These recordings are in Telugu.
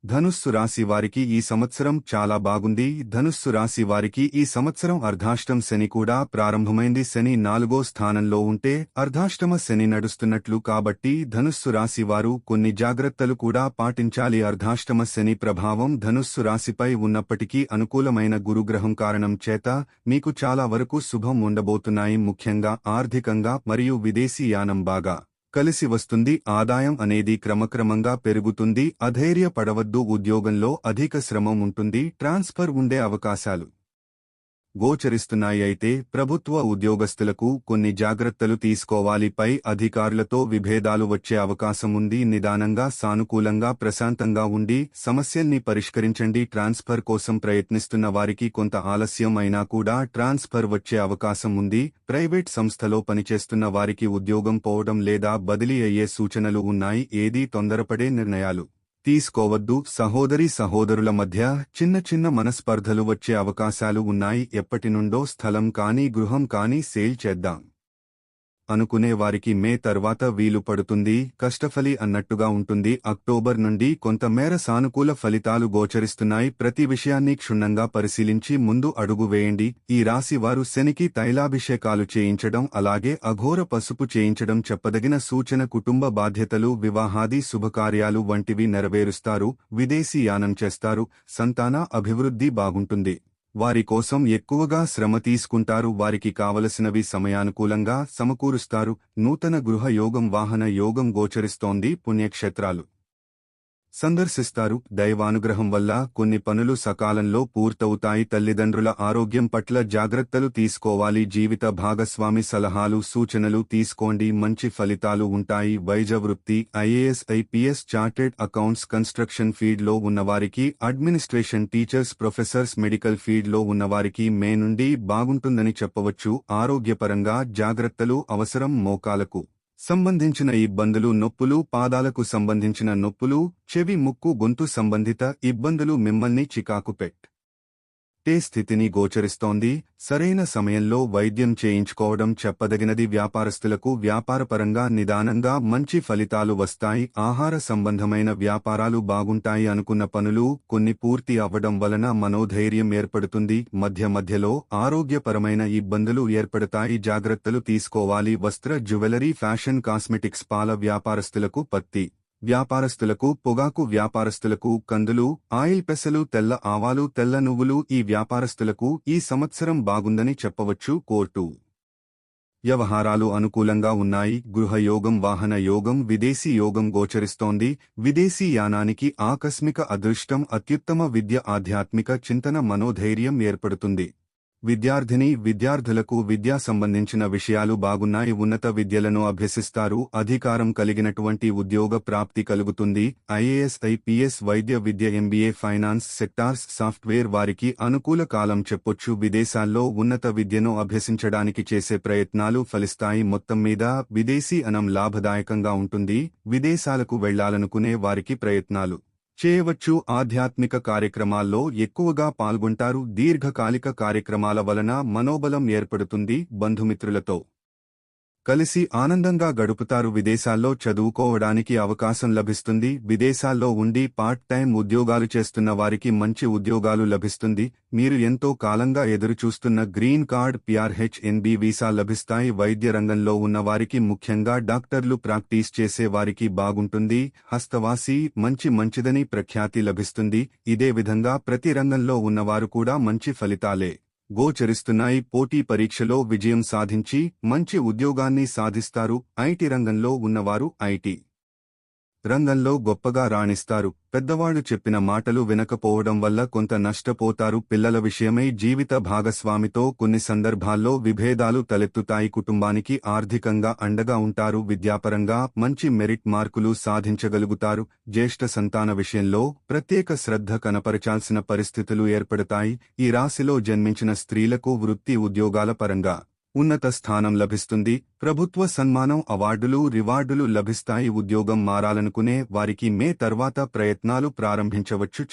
ధనుస్సు రాశి వారికి ఈ సంవత్సరం చాలా బాగుంది. ధనుస్సు రాశి వారికి ఈ సంవత్సరం అర్ధాష్టమ శని కూడా ప్రారంభమైంది. శని 4వ స్థానంలో ఉంటే అర్ధాష్టమ శని నడుస్తున్నట్లు కాబట్టి ధనుస్సు రాశి వారు కొన్ని జాగ్రత్తలు కూడా పాటించాలి. అర్ధాష్టమ శని ప్రభావం ధనుస్సు రాశిపై ఉన్నప్పటికీ అనుకూలమైన గురుగ్రహం కారణం చేత మీకు చాలా వరకు శుభం ఉండబోతున్నాయి. ముఖ్యంగా ఆర్థికంగా మరియు విదేశీ యానం బాగా కలిసి వస్తుంది. ఆదాయం అనేది క్రమక్రమంగా పెరుగుతుంది. అధైర్య పడవద్దు. ఉద్యోగంలో అధిక శ్రమ ఉంటుంది. ట్రాన్స్ఫర్ ఉండే అవకాశాలు గోచరిస్తున్నాయి. అయితే ప్రభుత్వ ఉద్యోగస్తులకు కొన్ని జాగ్రత్తలు తీసుకోవాలి. పై అధికారులతో విభేదాలు వచ్చే అవకాశం ఉంది. నిదానంగా సానుకూలంగా ప్రశాంతంగా ఉండి సమస్యల్ని పరిష్కరించండి. ట్రాన్స్ఫర్ కోసం ప్రయత్నిస్తున్న వారికి కొంత ఆలస్యం అయినా కూడా ట్రాన్స్ఫర్ వచ్చే అవకాశం ఉంది. ప్రైవేట్ సంస్థలో పనిచేస్తున్న వారికి ఉద్యోగం పోవడం లేదా బదిలీ అయ్యే సూచనలు ఉన్నాయి. ఏదీ తొందరపడే నిర్ణయాలు తీసుకోవద్దు. సహోదరీ సహోదరుల మధ్య చిన్న చిన్న మనస్పర్ధలు వచ్చే అవకాశాలు ఉన్నాయి. ఎప్పటినుండో స్థలం కానీ గృహం కానీ సేల్ చేద్దాం అనుకునే వారికి మే తర్వాత వీలు పడుతుంది. కష్టఫలి అన్నట్టుగా ఉంటుంది. అక్టోబర్ నుండి కొంతమేర సానుకూల ఫలితాలు గోచరిస్తున్నాయి. ప్రతి విషయాన్ని క్షుణ్ణంగా పరిశీలించి ముందు అడుగు వేయండి. ఈ రాశి వారు శనికి తైలాభిషేకాలు చేయించడం అలాగే అఘోర పసుపు చేయించడం చెప్పదగిన సూచన. కుటుంబ బాధ్యతలు వివాహాది శుభకార్యాలు వంటివి నెరవేరుస్తారు. విదేశీ యానం చేస్తారు. సంతాన అభివృద్ధి బాగుంటుంది. వారి కోసం ఎక్కువగా శ్రమ తీసుకుంటారు. వారికి కావలసినవి సమయానుకూలంగా సమకూరుస్తారు. నూతన గృహ యోగం వాహన యోగం గోచరిస్తోంది. పుణ్యక్షేత్రాలు సందర్శిస్తారు. దైవానుగ్రహం వల్ల కొన్ని పనులు సకాలంలో పూర్తవుతాయి. తల్లిదండ్రుల ఆరోగ్యం పట్ల జాగ్రత్తలు తీసుకోవాలి. జీవిత భాగస్వామి సలహాలు సూచనలు తీసుకోండి. మంచి ఫలితాలు ఉంటాయి. వైద్య వృత్తి IAS IPS chartered accounts construction ఫీల్డ్లో ఉన్నవారికి అడ్మినిస్ట్రేషన్ టీచర్స్ ప్రొఫెసర్స్ మెడికల్ ఫీల్డ్లో ఉన్నవారికి మే నుండి బాగుంటుందని చెప్పవచ్చు. ఆరోగ్యపరంగా జాగ్రత్తలు అవసరం. మోకాలకు సంబంధించిన ఇబ్బందులు నొప్పులు పాదాలకు సంబంధించిన నొప్పులు చెవి ముక్కు గొంతు సంబంధిత ఇబ్బందులు మిమ్మల్ని చికాకు పెట్టే స్థితిని గోచరిస్తోంది. సరైన సమయంలో వైద్యం చేయించుకోవడం చెప్పదగినది. వ్యాపారస్తులకు వ్యాపారపరంగా నిదానంగా మంచి ఫలితాలు వస్తాయి. ఆహార సంబంధమైన వ్యాపారాలు బాగుంటాయి. అనుకున్న పనులు కొన్ని పూర్తి అవ్వడం వలన మనోధైర్యం ఏర్పడుతుంది. మధ్య మధ్యలో ఆరోగ్యపరమైన ఇబ్బందులు ఏర్పడతాయి. జాగ్రత్తలు తీసుకోవాలి. వస్త్ర జ్యువెలరీ ఫ్యాషన్ కాస్మెటిక్స్ పాల వ్యాపారస్తులకు పత్తి వ్యాపారస్తులకు పొగాకు వ్యాపారస్తులకు కందులు ఆయిల్ పెసలు తెల్ల ఆవాలు తెల్ల నువ్వులు ఈ వ్యాపారస్తులకు ఈ సంవత్సరం బాగుందని చెప్పవచ్చు. కోర్టు వ్యవహారాలు అనుకూలంగా ఉన్నాయి. గృహయోగం వాహన యోగం విదేశీ యోగం గోచరిస్తోంది. విదేశీ యానానికి ఆకస్మిక అదృష్టం. అత్యుత్తమ విద్య ఆధ్యాత్మిక చింతన మనోధైర్యం ఏర్పడుతుంది. విద్యార్థులకు విద్యా సంబంధించిన విషయాలు బాగున్నాయి. ఉన్నత విద్యలను అభ్యసిస్తారు. అధికారం కలిగినటువంటి ఉద్యోగ ప్రాప్తి కలుగుతుంది. ఐఏఎస్ ఐపీఎస్ వైద్య విద్య ఎంబీఏ ఫైనాన్స్ సెక్టార్స్ సాఫ్ట్వేర్ వారికి అనుకూల కాలం చెప్పొచ్చు. విదేశాల్లో ఉన్నత విద్యను అభ్యసించడానికి చేసే ప్రయత్నాలు ఫలిస్తాయి. మొత్తం మీద విదేశీ అనం లాభదాయకంగా ఉంటుంది. విదేశాలకు వెళ్లాలనుకునే వారికి ప్రయత్నాలు చేయవచ్చు. ఆధ్యాత్మిక కార్యక్రమాల్లో ఎక్కువగా పాల్గొంటారు. దీర్ఘకాలిక కార్యక్రమాల వలన మనోబలం ఏర్పడుతుంది. బంధుమిత్రులతో కలిసి ఆనందంగా గడుపుతారు. విదేశాల్లో చదువుకోవడానికి అవకాశం లభిస్తుంది. విదేశాల్లో ఉండి పార్ట్ టైం ఉద్యోగాలు చేస్తున్న వారికి మంచి ఉద్యోగాలు లభిస్తుంది. మీరు ఎంతో కాలంగా ఎదురుచూస్తున్న గ్రీన్ కార్డ్ PRH-NB వీసా లభిస్తాయి. వైద్య రంగంలో ఉన్న వారికి ముఖ్యంగా డాక్టర్లు ప్రాక్టీస్ చేసే వారికి బాగుంటుంది. హస్తవాసి మంచిదని ప్రఖ్యాతి లభిస్తుంది. ఇదే విధంగా ప్రతి రంగంలో ఉన్నవారు కూడా మంచి ఫలితాలే గోచరిస్తున్నాయి. పోటీ పరీక్షలో విజయం సాధించి మంచి ఉద్యోగాన్ని సాధిస్తారు. ఐటీ రంగంలో ఉన్నవారు ఐటీ రంగంలో గొప్పగా రాణిస్తారు. పెద్దవాళ్లు చెప్పిన మాటలు వినకపోవడం వల్ల కొంత నష్టపోతారు. పిల్లల విషయమై జీవిత భాగస్వామితో కొన్ని సందర్భాల్లో విభేదాలు తలెత్తుతాయి. కుటుంబానికి ఆర్థికంగా అండగా ఉంటారు. విద్యాపరంగా మంచి మెరిట్ మార్కులు సాధించగలుగుతారు. జ్యేష్ఠ సంతాన విషయంలో ప్రత్యేక శ్రద్ధ కనపరచాల్సిన పరిస్థితులు ఏర్పడతాయి. ఈ రాశిలో జన్మించిన స్త్రీలకు వృత్తి ఉద్యోగాల పరంగా ఉన్నత స్థానం లభిస్తుంది. ప్రభుత్వ సన్మానం అవార్డులు రివార్డులు లభిస్తాయి. ఉద్యోగం మారాలనుకునే వారికి మే తర్వాత ప్రయత్నాలు ప్రారంభించవచ్చు.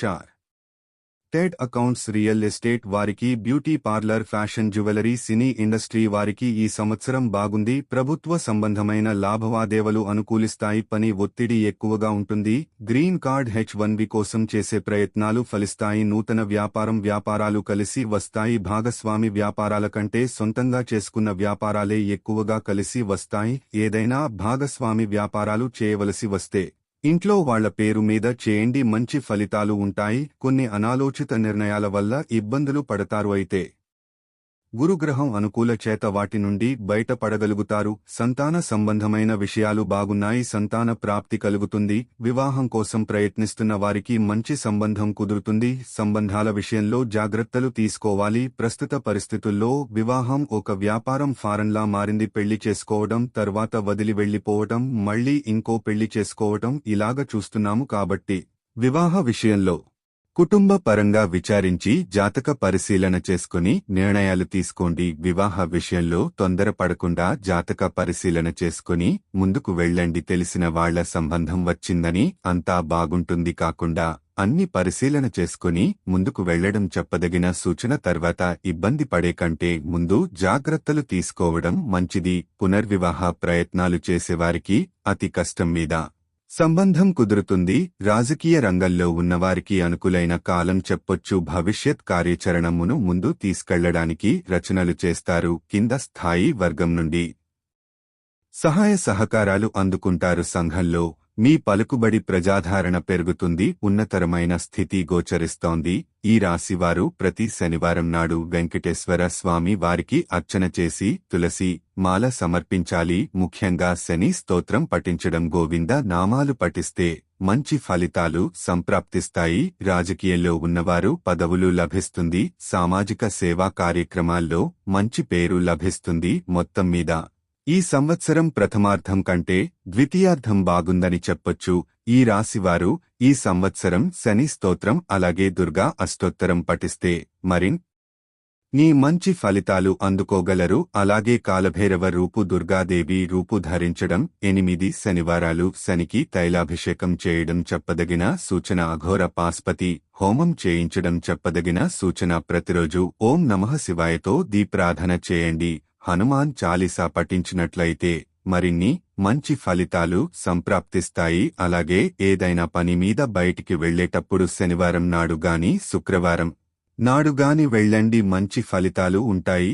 చార్టెడ్ అకౌంట్స్, రియల్ ఎస్టేట్ వారికి, beauty parlour, fashion, jewellery, cine industry వారికి ఈ సంవత్సరం బాగుంది. ప్రభుత్వ సంబంధమైన లాభవాదేవలు అనుకూలిస్తాయి. పని ఒత్తిడి ఎక్కువగా ఉంటుంది. గ్రీన్ కార్డ్ H1B కోసం చేసే ప్రయత్నాలు ఫలిస్తాయి. నూతన వ్యాపారాలు కలిసి వస్తాయి. భాగస్వామి వ్యాపారాల కంటే సొంతంగా చేసుకున్న వ్యాపారాలే ఎక్కువగా కలిసి వస్తాయి. ఏదైనా భాగస్వామి వ్యాపారాలు చేయవలసి వస్తే ఇంట్లో వాళ్ల పేరు మీద చేయండి. మంచి ఫలితాలు ఉంటాయి. కొన్ని అనాలోచిత నిర్ణయాల వల్ల ఇబ్బందులు పడతారు. అయితే గురుగ్రహం అనుకూల చేత వాటి నుండి బయటపడగలుగుతారు. సంతాన సంబంధమైన విషయాలు బాగున్నాయి. సంతాన ప్రాప్తి కలుగుతుంది. వివాహం కోసం ప్రయత్నిస్తున్న వారికి మంచి సంబంధం కుదురుతుంది. సంబంధాల విషయంలో జాగ్రత్తలు తీసుకోవాలి. ప్రస్తుత పరిస్థితుల్లో వివాహం ఒక వ్యాపారం ఫారంలా మారింది. పెళ్లి చేసుకోవడం, తర్వాత వదిలి వెళ్లిపోవటం, మళ్లీ ఇంకో పెళ్లి చేసుకోవటం ఇలాగ చూస్తున్నాము. కాబట్టి వివాహ విషయంలో కుటుంబ పరంగా విచారించి జాతక పరిశీలన చేసుకుని నిర్ణయాలు తీసుకోండి. వివాహ విషయంలో తొందరపడకుండా జాతక పరిశీలన చేసుకుని ముందుకు వెళ్ళండి. తెలిసిన వాళ్ల సంబంధం వచ్చిందని అంతా బాగుంటుంది కాకుండా అన్ని పరిశీలన చేసుకుని ముందుకు వెళ్లడం చెప్పదగిన సూచన. తర్వాత ఇబ్బంది పడే కంటే ముందు జాగ్రత్తలు తీసుకోవడం మంచిది. పునర్వివాహ ప్రయత్నాలు చేసేవారికి అతి కష్టం మీద సంబంధం కుదురుతుంది. రాజకీయ రంగంలో ఉన్నవారికి అనుకూలైన కాలం చెప్పొచ్చు. భవిష్యత్ కార్యాచరణమును ముందు తీసుకెళ్లడానికి రచనలు చేస్తారు. కింద స్థాయి వర్గం నుండి సహాయ సహకారాలు అందుకుంటారు. సంఘంలో మీ పలుకుబడి, ప్రజాదరణ పెరుగుతుంది. ఉన్నతరమైన స్థితి గోచరిస్తోంది. ఈ రాశివారు ప్రతి శనివారం నాడు వెంకటేశ్వర స్వామి వారికి అర్చన చేసి తులసి మాల సమర్పించాలి. ముఖ్యంగా శని స్తోత్రం పఠించడం, గోవింద నామాలు పఠిస్తే మంచి ఫలితాలు సంప్రాప్తిస్తాయి. రాజకీయంలో ఉన్నవారు పదవులు లభిస్తుంది. సామాజిక సేవా కార్యక్రమాల్లో మంచి పేరు లభిస్తుంది. మొత్తం మీద ఈ సంవత్సరం ప్రథమార్థం కంటే ద్వితీయార్థం బాగుందని చెప్పొచ్చు. ఈ రాశివారు ఈ సంవత్సరం శని స్తోత్రం అలాగే దుర్గా అష్టోత్తరం పఠిస్తే మరిన్ని మంచి ఫలితాలు అందుకోగలరు. అలాగే కాలభైరవ రూపు, దుర్గాదేవి రూపు ధరించడం, 8 శనివారాలు శనికి తైలాభిషేకం చేయడం చెప్పదగిన సూచన. అఘోర పాశుపతి హోమం చేయించడం చెప్పదగిన సూచన. ప్రతిరోజు ఓం నమః శివాయతో దీపారాధన చేయండి. హనుమాన్ చాలీసా పఠించినట్లయితే మరిన్ని మంచి ఫలితాలు సంప్రాప్తిస్తాయి. అలాగే ఏదైనా పని మీద బయటికి వెళ్లేటప్పుడు శనివారం నాడు గాని శుక్రవారం నాడు గాని వెళ్ళండి. మంచి ఫలితాలు ఉంటాయి.